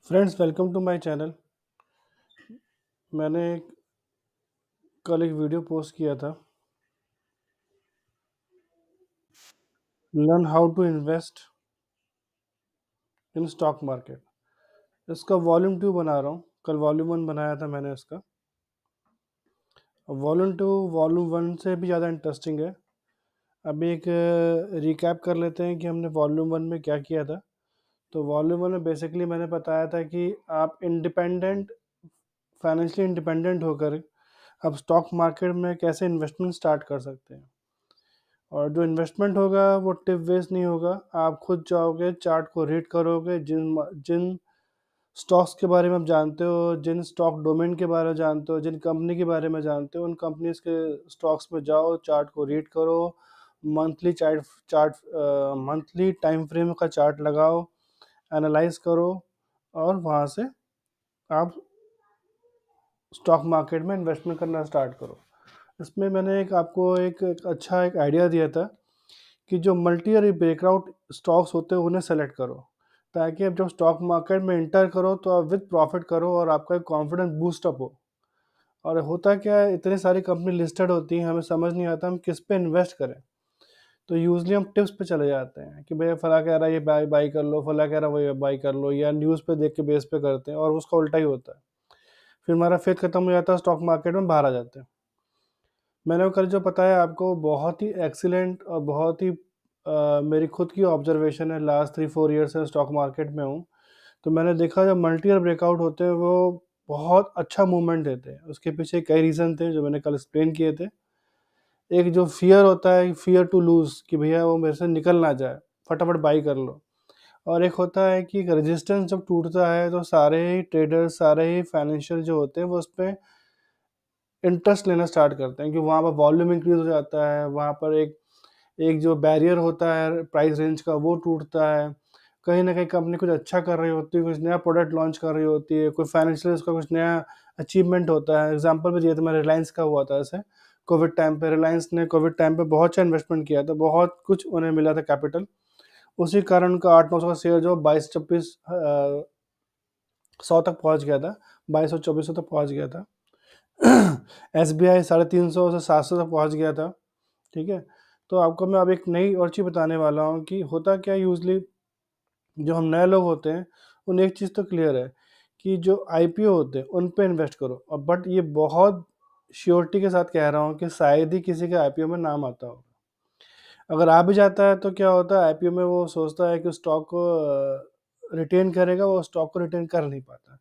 Friends, welcome to my channel. मैंने कल एक वीडियो पोस्ट किया था, learn how to invest in stock market. इसका वॉल्यूम 2 बना रहा हूँ। कल वॉल्यूम 1 बनाया था मैंने इसका। वॉल्यूम 2 वॉल्यूम 1 से भी ज़्यादा इंटरेस्टिंग है। अभी एक रिकैप कर लेते हैं कि हमने वॉल्यूम 1 में क्या किया था। तो वॉल्यूम 1 में बेसिकली मैंने बताया था कि आप फाइनेंशियली इंडिपेंडेंट होकर आप स्टॉक मार्केट में कैसे इन्वेस्टमेंट स्टार्ट कर सकते हैं। और जो इन्वेस्टमेंट होगा वो टिप वेस्ट नहीं होगा। आप खुद जाओगे, चार्ट को रीड करोगे, जिन जिन स्टॉक्स के बारे में आप जानते हो, जिन स्टॉक डोमेन के बारे में जानते हो, जिन कंपनी के बारे में जानते हो, उन कंपनीज के स्टॉक्स में जाओ, चार्ट को रीड करो, monthly chart chart monthly time frame का चार्ट लगाओ, एनालाइज करो, और वहाँ से आप स्टॉक मार्केट में इन्वेस्टमेंट करना स्टार्ट करो। इसमें मैंने आपको एक अच्छा एक आइडिया दिया था कि जो मल्टी और ब्रेकआउट स्टॉक्स होते हैं उन्हें सेलेक्ट करो, ताकि आप जब स्टॉक मार्केट में इंटर करो तो आप विद प्रॉफिट करो और आपका एक कॉन्फिडेंस बूस्टअप हो। और होता क्या है, इतनी सारी कंपनी लिस्टेड होती हैं, हमें समझ नहीं आता हम किस पे इन्वेस्ट करें। तो यूजली हम टिप्स पे चले जाते हैं कि भैया फला कह रहा है ये बाई बाई कर लो, फला कह रहा है वो बाई कर लो, या न्यूज़ पे देख के बेस पे करते हैं और उसका उल्टा ही होता है। फिर हमारा फेथ खत्म हो जाता है, स्टॉक मार्केट में बाहर आ जाते हैं। मैंने वो कल जो बताया आपको बहुत ही एक्सीलेंट और बहुत ही मेरी खुद की ऑब्जर्वेशन है। लास्ट 3-4 ईयर से स्टॉक मार्केट में हूँ। तो मैंने देखा जब मल्टी ईयर ब्रेकआउट होते हैं वो बहुत अच्छा मूवमेंट देते हैं। उसके पीछे कई रीज़न थे जो मैंने कल एक्सप्लेन किए थे। एक जो फियर होता है, फियर टू लूज़, कि भैया वो मेरे से निकल ना जाए, फटाफट बाई कर लो। और एक होता है कि रेजिस्टेंस जब टूटता है तो सारे ही ट्रेडर्स, सारे ही फाइनेंशियल जो होते हैं वो उस पर इंटरेस्ट लेना स्टार्ट करते हैं, कि वहाँ पर वॉल्यूम इंक्रीज हो जाता है, वहाँ पर एक एक जो बैरियर होता है प्राइस रेंज का वो टूटता है। कहीं ना कहीं कंपनी कुछ अच्छा कर रही होती है, कुछ नया प्रोडक्ट लॉन्च कर रही होती है, कोई फाइनेंशियल उसका कुछ नया अचीवमेंट होता है। एग्जांपल भी दिया था मैं, रिलायंस का हुआ था ऐसे। कोविड टाइम पे रिलायंस ने कोविड टाइम पे बहुत अच्छा इन्वेस्टमेंट किया था, बहुत कुछ उन्हें मिला था कैपिटल। उसी कारण उनका 800-900 का शेयर जो 22-24 सौ तक पहुंच गया था, 2200-2400 तक पहुंच गया था। SBI 350 से 700 तक पहुंच गया था। ठीक है। तो आपको मैं अब एक नई और चीज़ बताने वाला हूँ कि होता क्या, यूजली जो हम नए लोग होते हैं उन एक चीज़ तो क्लियर है कि जो IPO होते हैं उन पे इन्वेस्ट करो। अब बट ये बहुत श्योरिटी के साथ कह रहा हूँ कि शायद ही किसी के IPO में नाम आता हो। अगर आ भी जाता है तो क्या होता है, IPO में वो सोचता है कि स्टॉक को रिटेन करेगा, वो स्टॉक को रिटेन कर नहीं पाता।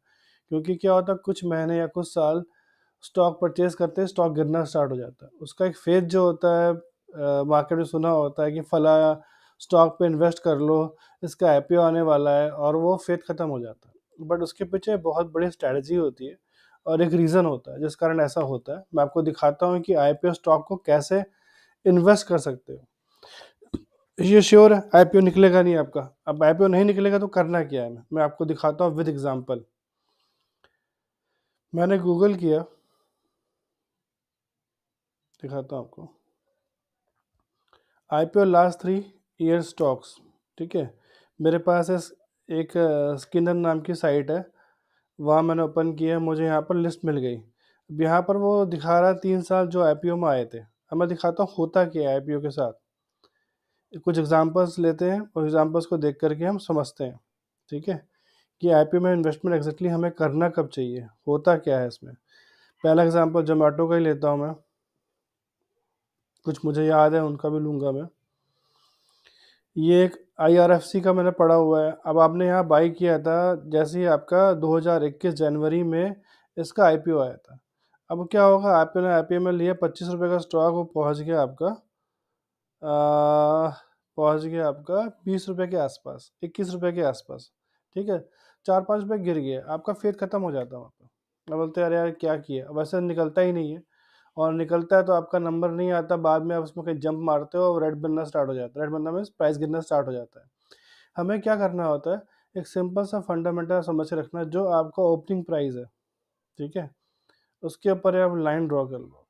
क्योंकि क्या होता है, कुछ महीने या कुछ साल स्टॉक परचेज करते हैं, स्टॉक गिरना स्टार्ट हो जाता है। उसका एक फेज जो होता है, मार्केट में सुना होता है कि फला स्टॉक पे इन्वेस्ट कर लो, इसका IPO आने वाला है, और वो फेथ खत्म हो जाता है। बट उसके पीछे बहुत बड़ी स्ट्रैटेजी होती है और एक रीज़न होता है जिस कारण ऐसा होता है। मैं आपको दिखाता हूँ कि IPO स्टॉक को कैसे इन्वेस्ट कर सकते हो। ये श्योर है IPO निकलेगा नहीं आपका। अब IPO नहीं निकलेगा तो करना क्या है, मैं आपको दिखाता हूँ विद एग्जांपल। मैंने गूगल किया, दिखाता हूँ आपको। IPO last 3 year stocks. ठीक है। मेरे पास एक स्किनर नाम की साइट है, वहाँ मैंने ओपन किया, मुझे यहाँ पर लिस्ट मिल गई। अब यहाँ पर वो दिखा रहा है 3 साल जो IPO में आए थे। अब मैं दिखाता हूँ होता क्या है IPO के साथ। कुछ एग्जांपल्स लेते हैं और एग्जांपल्स को देख करके हम समझते हैं। ठीक है, कि IPO में इन्वेस्टमेंट एग्जैक्टली हमें करना कब चाहिए, होता क्या है इसमें। पहला एग्जांपल जोमेटो का ही लेता हूँ मैं, कुछ मुझे याद है उनका भी लूँगा मैं। ये एक IRFC का मैंने पढ़ा हुआ है। अब आपने यहाँ बाई किया था जैसे ही आपका 2021 जनवरी में इसका IPO आया था। अब क्या होगा, आपने IPO में लिया 25 रुपये का स्टॉक, वो पहुँच गया आपका 20 रुपये के आसपास, 21 रुपये के आसपास। ठीक है, 4-5 रुपये गिर गया, आपका फेथ खत्म हो जाता है वहाँ पर। अब बोलते हैं अरे यार क्या किया, वैसे निकलता ही नहीं है। और निकलता है तो आपका नंबर नहीं आता, बाद में आप उसमें कहीं जंप मारते हो और रेड बनना स्टार्ट हो जाता है। रेड बनना मीन्स प्राइस गिरना स्टार्ट हो जाता है। हमें क्या करना होता है, एक सिंपल सा फंडामेंटल समझ के रखना, जो आपका ओपनिंग प्राइस है, ठीक है, उसके ऊपर आप लाइन ड्रॉ कर लो।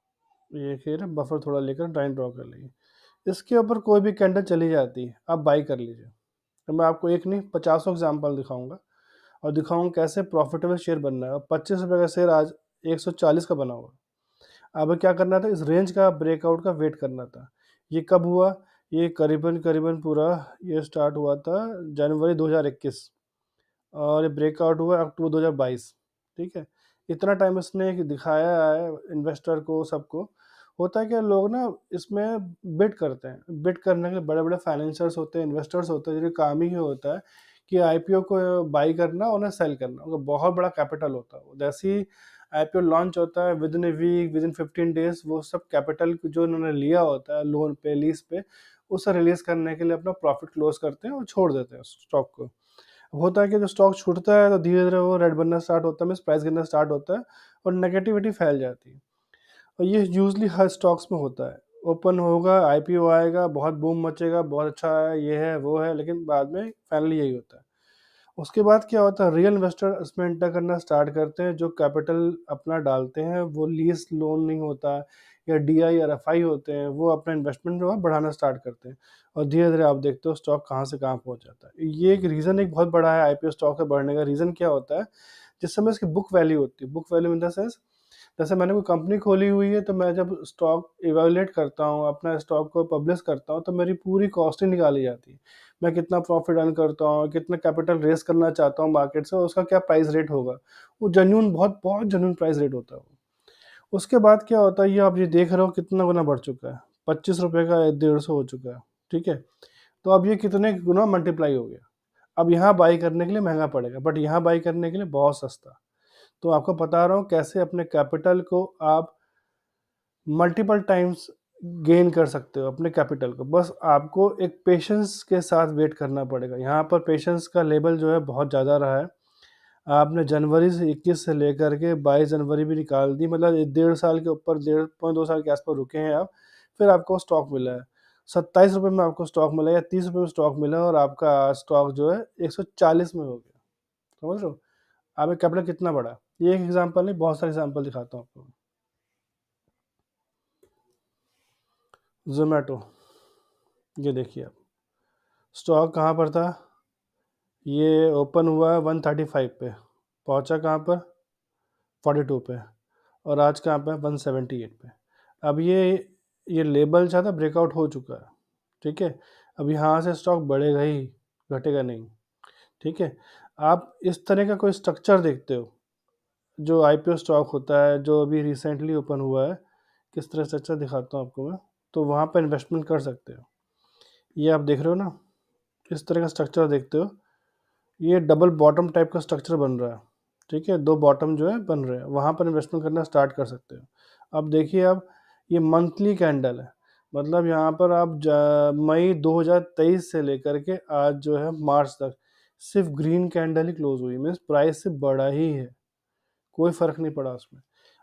ये फिर बफर थोड़ा लेकर लाइन ड्रॉ कर लीजिए। इसके ऊपर कोई भी कैंडल चली जाती है, आप बाई कर लीजिए। तो मैं आपको एक नहीं 50 एग्जाम्पल दिखाऊंगा, और दिखाऊंगा कैसे प्रॉफिटेबल शेयर बनना है। और 25 रुपये का शेयर आज 140 का बना हुआ। अब क्या करना था, इस रेंज का ब्रेकआउट का वेट करना था। ये कब हुआ, ये करीबन करीबन पूरा ये स्टार्ट हुआ था जनवरी 2021 और ये ब्रेकआउट हुआ अक्टूबर 2022। ठीक है, इतना टाइम इसने दिखाया है इन्वेस्टर को, सबको। होता है कि लोग ना इसमें बिड करते हैं, बिड करने के लिए बड़े बड़े फाइनेंसर्स होते हैं, इन्वेस्टर्स होते हैं, जिनका काम ही होता है कि आईपीओ को बाई करना, उन्हें सेल करना। उनका बहुत बड़ा कैपिटल होता है। जैसे ही आईपीओ लॉन्च होता है, within a week, within 15 days, वो सब कैपिटल जो उन्होंने लिया होता है लोन पे, लीज पे, उसे रिलीज करने के लिए अपना प्रॉफिट क्लोज करते हैं और छोड़ देते हैं स्टॉक को। होता है कि जो स्टॉक छूटता है तो धीरे धीरे वो रेड बनना स्टार्ट होता है, मीन्स प्राइस गिरना स्टार्ट होता है और नेगेटिविटी फैल जाती है। और ये यूजली हर स्टॉक्स में होता है। ओपन होगा, आईपीओ आएगा, बहुत बूम मचेगा, बहुत अच्छा है, ये है वो है, लेकिन बाद में फाइनली यही होता है। उसके बाद क्या होता है, रियल इन्वेस्टर इसमें एंटर करना स्टार्ट करते हैं। जो कैपिटल अपना डालते हैं वो लीज लोन नहीं होता है या डीआई या एफआई होते हैं, वो अपना इन्वेस्टमेंट जो है बढ़ाना स्टार्ट करते हैं। और धीरे धीरे आप देखते हो स्टॉक कहाँ से कहाँ पहुँच जाता है। ये एक रीज़न एक बहुत बड़ा है आईपीओ स्टॉक के बढ़ने का। रीज़न क्या होता है, जिस समय इसकी बुक वैल्यू होती है, book value in the sense, जैसे मैंने कोई कंपनी खोली हुई है तो मैं जब स्टॉक इवेल्युएट करता हूँ, अपना स्टॉक को पब्लिश करता हूँ, तो मेरी पूरी कॉस्ट ही निकाली जाती है। मैं कितना प्रॉफिट अर्न करता हूँ, कितना कैपिटल रेस करना चाहता हूँ मार्केट से, और उसका क्या प्राइस रेट होगा। वो जेन्यून, बहुत बहुत जेन्यून प्राइस रेट होता है वो। उसके बाद क्या होता है, ये आप ये देख रहे हो कितना गुना बढ़ चुका है। 25 रुपये का 150 हो चुका है। ठीक है, तो अब ये कितने गुना मल्टीप्लाई हो गया। अब यहाँ बाई करने के लिए महंगा पड़ेगा, बट यहाँ बाई करने के लिए बहुत सस्ता। तो आपको बता रहा हूँ कैसे अपने कैपिटल को आप मल्टीपल टाइम्स गेन कर सकते हो अपने कैपिटल को। बस आपको एक पेशेंस के साथ वेट करना पड़ेगा। यहाँ पर पेशेंस का लेवल जो है बहुत ज़्यादा रहा है। आपने जनवरी से 21 से लेकर के 22 जनवरी भी निकाल दी, मतलब 1.5 साल के ऊपर, 1.5 2 साल के आसपास रुके हैं आप। फिर आपको स्टॉक मिला है 27 रुपये में, आपको स्टॉक मिला या 30 रुपये में स्टॉक मिला, और आपका स्टॉक जो है 140 में हो गया। समझ रहे हो आपका कैपिटल कितना बड़ा। ये एक एग्जाम्पल नहीं, बहुत सारे एग्जाम्पल दिखाता हूँ आपको। जोमेटो, ये देखिए आप, स्टॉक कहाँ पर था, ये ओपन हुआ है 135 पे, पहुँचा कहाँ पर 42 पे, और आज कहाँ पे 178 पे। अब ये लेवल जो था ब्रेकआउट हो चुका है। ठीक है, अब यहाँ से स्टॉक बढ़ेगा ही, घटेगा नहीं। ठीक है, आप इस तरह का कोई स्ट्रक्चर देखते हो जो आईपीओ स्टॉक होता है जो अभी रिसेंटली ओपन हुआ है, किस तरह स्ट्रक्चर दिखाता हूँ आपको मैं, तो वहाँ पर इन्वेस्टमेंट कर सकते हो। ये आप देख रहे हो ना, इस तरह का स्ट्रक्चर देखते हो, ये डबल बॉटम टाइप का स्ट्रक्चर बन रहा है। ठीक है, दो बॉटम जो है बन रहे हैं, वहाँ पर इन्वेस्टमेंट करना स्टार्ट कर सकते हो। अब देखिए आप, ये मंथली कैंडल है, मतलब यहाँ पर आप मई 2023 से लेकर के आज जो है मार्च तक सिर्फ ग्रीन कैंडल ही क्लोज हुई, मीन्स प्राइस से बढ़ा ही है, कोई फ़र्क नहीं पड़ा उसमें।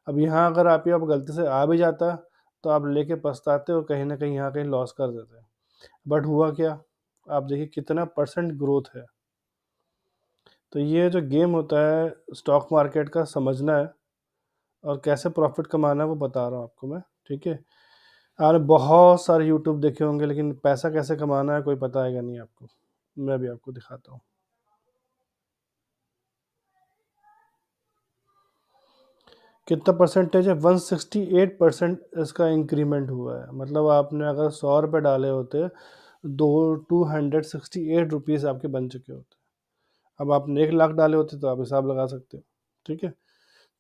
अब यहाँ अगर आप गलती से आ भी जाता तो आप लेके पछताते हो, कहीं ना कहीं यहाँ कहीं लॉस कर देते। बट हुआ क्या, आप देखिए कितना परसेंट ग्रोथ है। तो ये जो गेम होता है स्टॉक मार्केट का, समझना है और कैसे प्रॉफिट कमाना है वो बता रहा हूँ आपको मैं। ठीक है, आपने बहुत सारे यूट्यूब देखे होंगे, लेकिन पैसा कैसे कमाना है कोई पता है नहीं आपको। मैं भी आपको दिखाता हूँ कितना परसेंटेज है। 168% इसका इंक्रीमेंट हुआ है। मतलब आपने अगर 100 रुपये डाले होते, दो 268 रुपीज़ आपके बन चुके होते। अब आपने 1 लाख डाले होते तो आप हिसाब लगा सकते हो। ठीक है,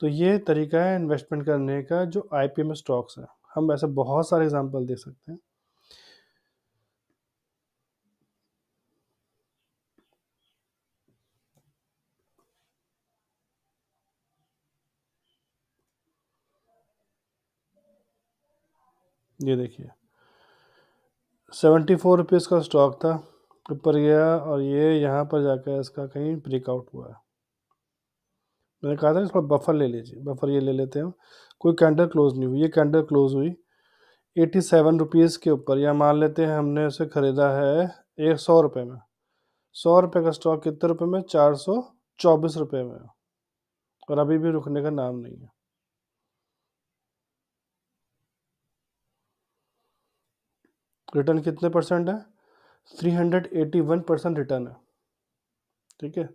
तो ये तरीका है इन्वेस्टमेंट करने का जो आईपीओ में स्टॉक्स है। हम ऐसे बहुत सारे एग्जांपल दे सकते हैं। ये देखिए 74 रुपीज़ का स्टॉक था, ऊपर गया और ये यहाँ पर जाकर इसका कहीं ब्रेकआउट हुआ है। मैंने कहा था इसको बफर ले लीजिए, बफर ये ले लेते हैं। कोई कैंडल क्लोज नहीं हुई, ये कैंडल क्लोज हुई 87 रुपीज़ के ऊपर, या मान लेते हैं हमने उसे ख़रीदा है 100 रुपये में। 100 रुपये का स्टॉक कितने रुपये में, 424 रुपये में, और अभी भी रुकने का नाम नहीं है। रिटर्न कितने परसेंट है, 381% रिटर्न है। ठीक है,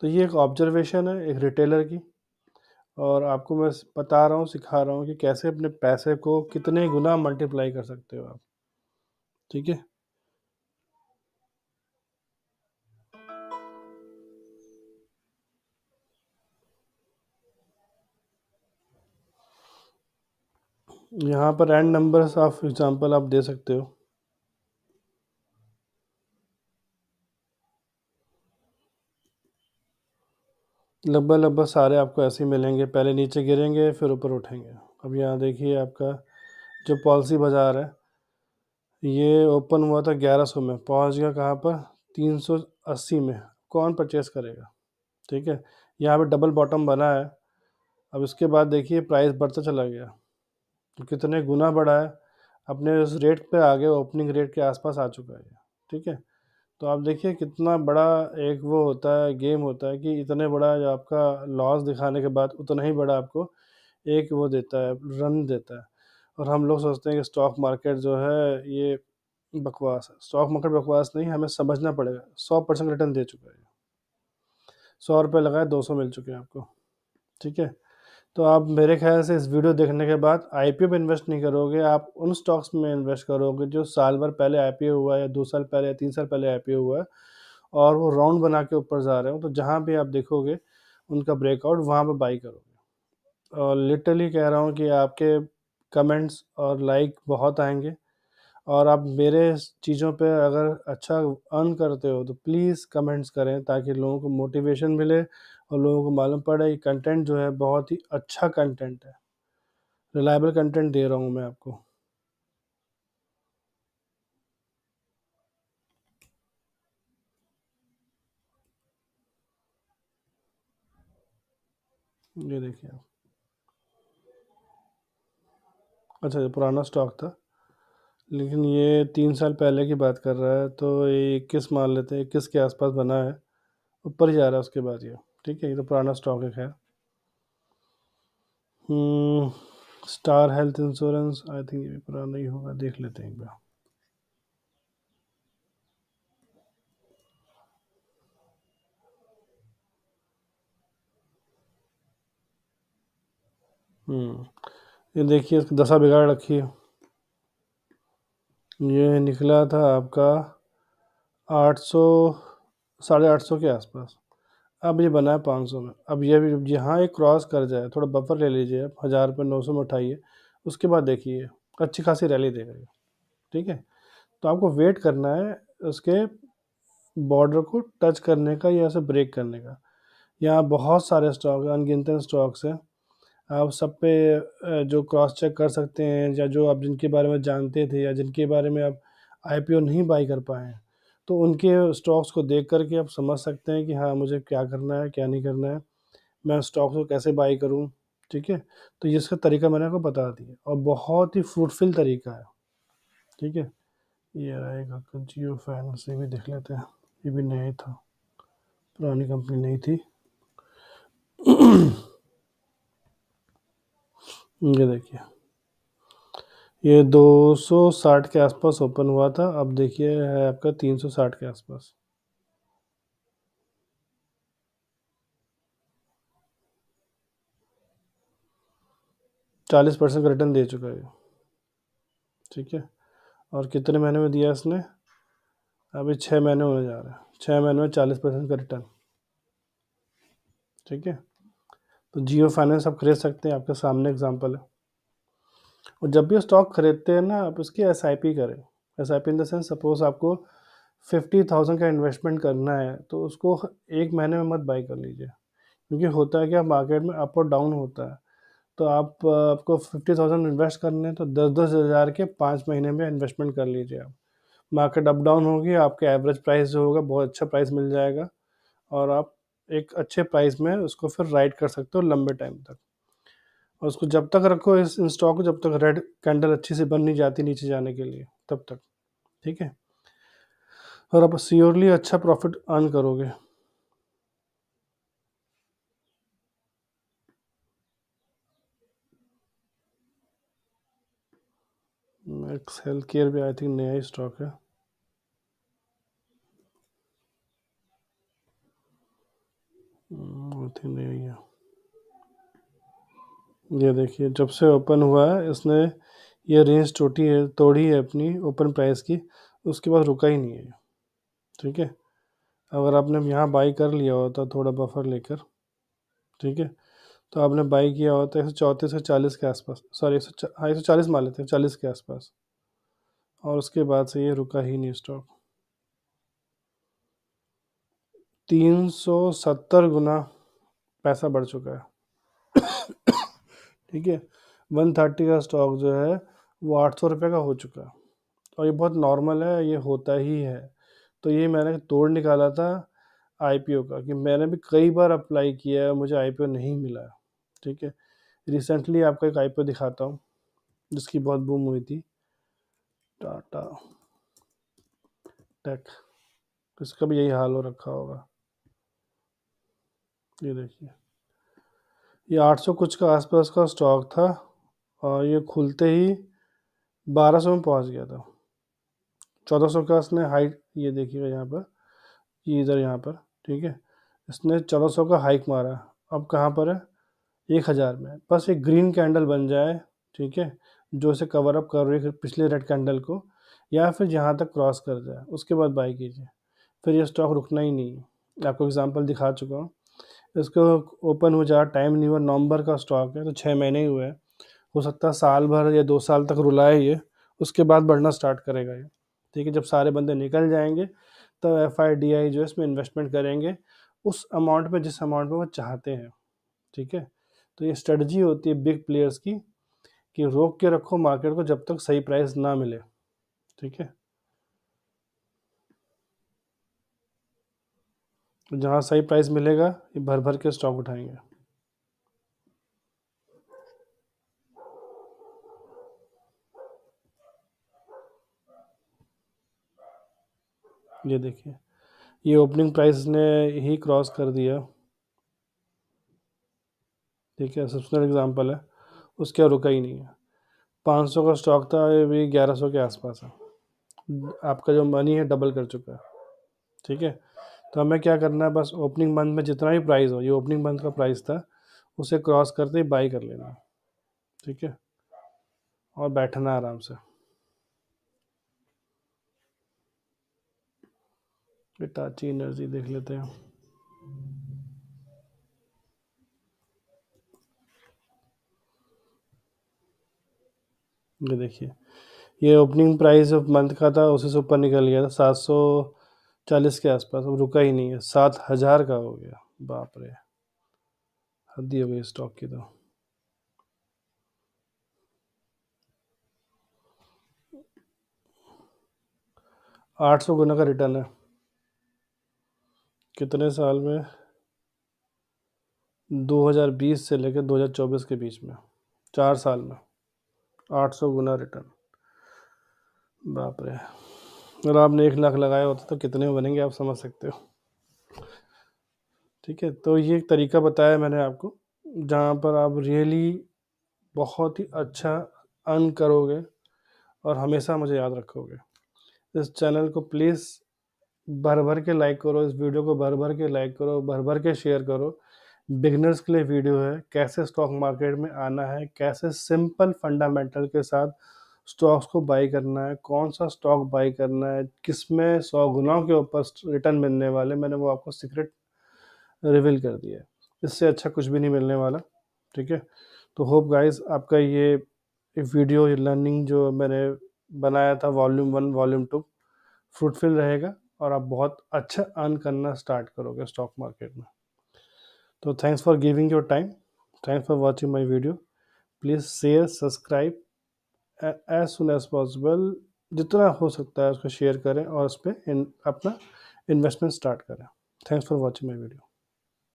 तो ये एक ऑब्जर्वेशन है एक रिटेलर की, और आपको मैं बता रहा हूँ, सिखा रहा हूँ कि कैसे अपने पैसे को कितने गुना मल्टीप्लाई कर सकते हो आप। ठीक है। यहाँ पर एंड नंबर्स ऑफ एग्जांपल आप दे सकते हो। लगभग लगभग सारे आपको ऐसे ही मिलेंगे, पहले नीचे गिरेंगे फिर ऊपर उठेंगे। अब यहाँ देखिए आपका जो पॉलिसी बाज़ार है, ये ओपन हुआ था 1100 में, पहुँच गया कहाँ पर, 380 में। कौन परचेस करेगा? ठीक है। यहाँ पे डबल बॉटम बना है। अब इसके बाद देखिए प्राइस बढ़ता चला गया, तो कितने गुना बढ़ा है, अपने उस रेट पे आ गए, ओपनिंग रेट के आसपास आ चुका है ये। ठीक है। तो आप देखिए कितना बड़ा एक वो होता है, गेम होता है कि इतने बड़ा जो आपका लॉस दिखाने के बाद उतना ही बड़ा आपको एक वो देता है, रन देता है। और हम लोग सोचते हैं कि स्टॉक मार्केट जो है ये बकवास है। स्टॉक मार्केट बकवास नहीं, हमें समझना पड़ेगा। 100% रिटर्न दे चुका है। 100 रुपये लगाए 200 मिल चुके हैं आपको। ठीक है। तो आप मेरे ख्याल से इस वीडियो देखने के बाद आईपीओ में इन्वेस्ट नहीं करोगे, आप उन स्टॉक्स में इन्वेस्ट करोगे जो साल भर पहले आईपीओ हुआ है, या 2 साल पहले या 3 साल पहले आईपीओ हुआ है, और वो राउंड बना के ऊपर जा रहे हो। तो जहाँ भी आप देखोगे उनका ब्रेकआउट, वहाँ पे बाई करोगे। और लिटरली कह रहा हूँ कि आपके कमेंट्स और लाइक बहुत आएंगे, और आप मेरे चीज़ों पे अगर अच्छा अर्न करते हो तो प्लीज़ कमेंट्स करें, ताकि लोगों को मोटिवेशन मिले और लोगों को मालूम पड़े कि कंटेंट जो है बहुत ही अच्छा कंटेंट है, रिलायबल कंटेंट दे रहा हूँ मैं आपको। ये देखिए आप। अच्छा, ये पुराना स्टॉक था, लेकिन ये 3 साल पहले की बात कर रहा है, तो ये 21 मान लेते हैं, 21 के आसपास बना है, ऊपर ही जा रहा है उसके बाद ये। ठीक है, ये तो पुराना स्टॉक है खैर। Star health insurance, I think ये भी पुराना ही होगा, देख लेते हैं एक बार। ये देखिए इसकी दशा बिगाड़ रखी है। ये निकला था आपका 800, 850 के आसपास। अब ये बना है 500 में। अब ये भी यहाँ एक क्रॉस कर जाए, थोड़ा बफर ले लीजिए आप, 1000 रुपये 900 में उठाइए, उसके बाद देखिए अच्छी खासी रैली देगा ये। ठीक है। तो आपको वेट करना है उसके बॉर्डर को टच करने का या उसे ब्रेक करने का। यहाँ बहुत सारे स्टॉक, अनगिनत स्टॉक्स हैं, आप सब पे जो क्रॉस चेक कर सकते हैं, या जो आप जिनके बारे में जानते थे या जिनके बारे में आप आईपीओ नहीं बाई कर पाए हैं, तो उनके स्टॉक्स को देख करके आप समझ सकते हैं कि हाँ मुझे क्या करना है क्या नहीं करना है, मैं स्टॉक्स को कैसे बाई करूँ। ठीक है। तो ये इसका तरीका मैंने आपको बता दिया, और बहुत ही फ्रूटफुल तरीका है। ठीक है। ये आएगा जियो फाइनेंस, ये भी देख लेते हैं। ये भी नया ही था, पुरानी कंपनी नहीं थी। ये देखिए, ये 260 के आसपास ओपन हुआ था, अब देखिए है आपका 360 के आसपास। चालीस परसेंट का रिटर्न दे चुका है ये। ठीक है। और कितने महीने में दिया इसने? अभी 6 महीने होने जा रहे हैं, 6 महीने में 40% का रिटर्न। ठीक है। तो जियो फाइनेंस आप खरीद सकते हैं, आपके सामने एग्जांपल है। और जब भी स्टॉक खरीदते हैं ना, आप उसकी एसआईपी करें। SIP in the sense, suppose आपको 50,000 का इन्वेस्टमेंट करना है, तो उसको 1 महीने में मत बाई कर लीजिए, क्योंकि होता है कि आप मार्केट में अप और डाउन होता है। तो आपको 50,000 इन्वेस्ट करने हैं, तो 10-10 हज़ार के 5 महीने में इन्वेस्टमेंट कर लीजिए आप। मार्केट अप डाउन होगी, आपके एवरेज प्राइस जो होगा बहुत अच्छा प्राइस मिल जाएगा, और आप एक अच्छे प्राइस में उसको फिर राइड कर सकते हो लंबे टाइम तक। और उसको जब तक रखो इस स्टॉक को, जब तक रेड कैंडल अच्छी से बन नहीं जाती नीचे जाने के लिए, तब तक। ठीक है। और आप श्योरली अच्छा प्रॉफिट अर्न करोगे। मैक्स हेल्थ केयर भी आई थिंक नया ही स्टॉक है। थी नहीं है। ये देखिए जब से ओपन हुआ है इसने ये रेंज तोड़ी है अपनी ओपन प्राइस की, उसके बाद रुका ही नहीं है। ठीक है, अगर आपने यहाँ बाई कर लिया होता थोड़ा बफर लेकर, ठीक है, तो आपने बाई किया होता 134 से 40 के आसपास, सॉरी 140 मान लेते हैं, 40 के आसपास, और उसके बाद से ये रुका ही नहीं स्टॉक। 370 गुना पैसा बढ़ चुका है। ठीक है, 130 का स्टॉक जो है वो 800 रुपये का हो चुका है, और ये बहुत नॉर्मल है, ये होता ही है। तो ये मैंने तोड़ निकाला था आईपीओ का, कि मैंने भी कई बार अप्लाई किया है, मुझे आईपीओ नहीं मिला है। ठीक है, रिसेंटली आपको एक आईपीओ दिखाता हूँ जिसकी बहुत बूम हुई थी, टाटा टेक, इसका भी यही हाल हो रखा होगा। ये देखिए, ये 800 कुछ का आसपास का स्टॉक था, और ये खुलते ही 1200 में पहुंच गया था। 1400 का इसने हाइट, ये देखिएगा यहाँ पर, ये इधर यहाँ पर, ठीक है, इसने 1400 का हाइक मारा, अब कहाँ पर है, 1000 में। बस एक ग्रीन कैंडल बन जाए, ठीक है, जो इसे कवर अप कर रही है पिछले रेड कैंडल को, या फिर यहाँ तक क्रॉस कर जाए, उसके बाद बाई कीजिए, फिर ये स्टॉक रुकना ही नहीं है। आपको एग्जांपल दिखा चुका हूँ, इसको ओपन हो जा टाइम नहीं हुआ, नवंबर का स्टॉक है, तो 6 महीने ही हुए हैं, हो सकता है साल भर या 2 साल तक रुलाए ये, उसके बाद बढ़ना स्टार्ट करेगा ये। ठीक है, जब सारे बंदे निकल जाएंगे तब FIDI जो है इसमें इन्वेस्टमेंट करेंगे उस अमाउंट में, जिस अमाउंट में वो चाहते हैं। ठीक है, तो ये स्ट्रेटजी होती है बिग प्लेयर्स की, कि रोक के रखो मार्केट को जब तक सही प्राइस ना मिले। ठीक है, तो जहाँ सही प्राइस मिलेगा ये भर भर के स्टॉक उठाएंगे। ये देखिए, ये ओपनिंग प्राइस ने ही क्रॉस कर दिया। ठीक है, सबसे एग्जांपल है, उसके यहाँ रुका ही नहीं है। 500 का स्टॉक था, ये भी 1100 के आसपास है। आपका जो मनी है डबल कर चुका है। ठीक है, तो हमें क्या करना है, बस ओपनिंग मंथ में जितना भी प्राइस हो, ये ओपनिंग मंथ का प्राइस था, उसे क्रॉस करते ही बाई कर लेना है। ठीक है, और बैठना है आराम से। हिटाची एनर्जी देख लेते हैं। ये देखिए, ये ओपनिंग प्राइस मंथ का था, उसी से ऊपर निकल गया था 740 के आसपास, अब रुका ही नहीं है, 7000 का हो गया। बाप रे, हद ही हो गई स्टॉक की। तो 800 गुना का रिटर्न है, कितने साल में, 2020 से लेकर 2024 के बीच में, 4 साल में 800 गुना रिटर्न। बाप रे, अगर आपने 1 लाख लगाया होता तो कितने में बनेंगे आप समझ सकते हो। ठीक है, तो ये एक तरीका बताया मैंने आपको, जहाँ पर आप रियली बहुत ही अच्छा अर्न करोगे, और हमेशा मुझे याद रखोगे। इस चैनल को प्लीज़ भर भर के लाइक करो, इस वीडियो को भर भर के लाइक करो, भर भर के शेयर करो। बिगनर्स के लिए वीडियो है, कैसे स्टॉक मार्केट में आना है, कैसे सिंपल फंडामेंटल के साथ स्टॉक्स को बाई करना है, कौन सा स्टॉक बाई करना है, किस में 100 गुना के वीडियो ऊपर रिटर्न मिलने वाले, मैंने वो आपको सीक्रेट रिवील कर दिया है। इससे अच्छा कुछ भी नहीं मिलने वाला। ठीक है, तो होप गाइस आपका ये वीडियो लर्निंग जो मैंने बनाया था वॉल्यूम 1 वॉल्यूम 2 फ्रूटफुल रहेगा, और आप बहुत अच्छा अर्न करना स्टार्ट करोगे स्टॉक मार्केट में। तो thanks for giving your time, thanks for watching my video. Please share subscribe as soon as possible, जितना हो सकता है उसको शेयर करें, और उस पर अपना इन्वेस्टमेंट स्टार्ट करें। Thanks for watching my video.